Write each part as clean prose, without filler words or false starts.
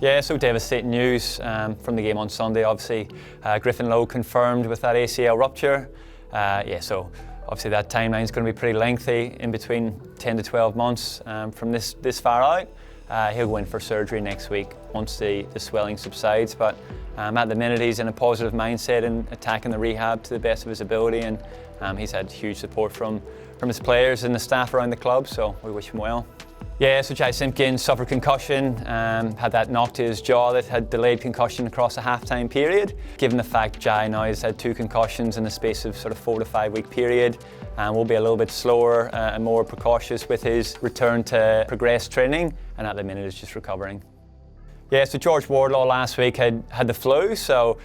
Yeah, so devastating news from the game on Sunday. Obviously, Griffin Lowe confirmed with that ACL rupture. So obviously that timeline is going to be pretty lengthy, in between 10 to 12 months from this far out. He'll go in for surgery next week once the swelling subsides. But at the minute, he's in a positive mindset and attacking the rehab to the best of his ability. And he's had huge support from his players and the staff around the club, so we wish him well. Yeah, so Jai Simpkins suffered concussion, had that knock to his jaw that had delayed concussion across a half-time period. Given the fact Jai now has had 2 concussions in the space of sort of 4 to 5 week period, we'll be a little bit slower and more precautious with his return to progressed training, and at the minute is just recovering. Yeah, so George Wardlaw last week had the flu, so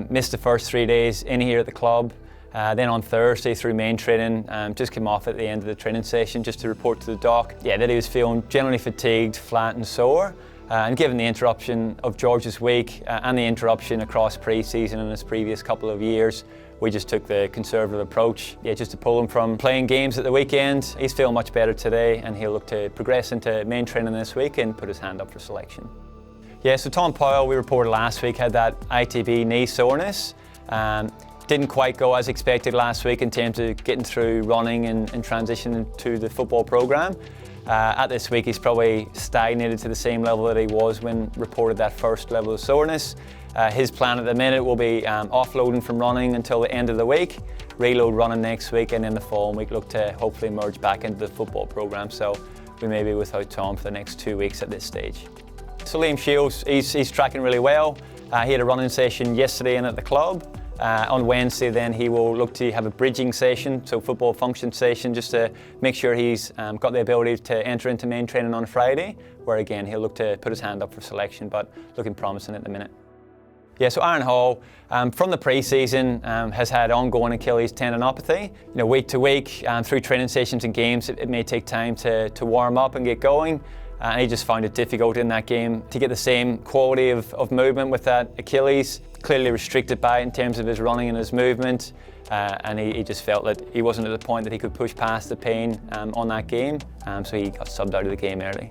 missed the first 3 days in here at the club. Then on Thursday through main training, just came off at the end of the training session just to report to the doc. Yeah, that he was feeling generally fatigued, flat and sore. And given the interruption of George's week and the interruption across pre-season in his previous couple of years, we just took the conservative approach, just to pull him from playing games at the weekend. He's feeling much better today and he'll look to progress into main training this week and put his hand up for selection. Yeah, so Tom Pyle, we reported last week, had that ITB knee soreness. Didn't quite go as expected last week in terms of getting through running and transitioning to the football programme. At this week, he's probably stagnated to the same level that he was when reported that first level of soreness. His plan at the minute will be offloading from running until the end of the week, reload running next week, and in the following week look to hopefully merge back into the football programme. So we may be without Tom for the next 2 weeks at this stage. So Liam Shields, he's tracking really well. He had a running session yesterday in at the club. On Wednesday then he will look to have a bridging session, so football function session, just to make sure he's got the ability to enter into main training on Friday, where again he'll look to put his hand up for selection, but looking promising at the minute. Yeah, so Aaron Hall, from the pre-season, has had ongoing Achilles tendinopathy. Week to week, through training sessions and games, it may take time to warm up and get going. And he just found it difficult in that game to get the same quality of movement with that Achilles. Clearly restricted by it in terms of his running and his movement, and he just felt that he wasn't at the point that he could push past the pain on that game, so he got subbed out of the game early.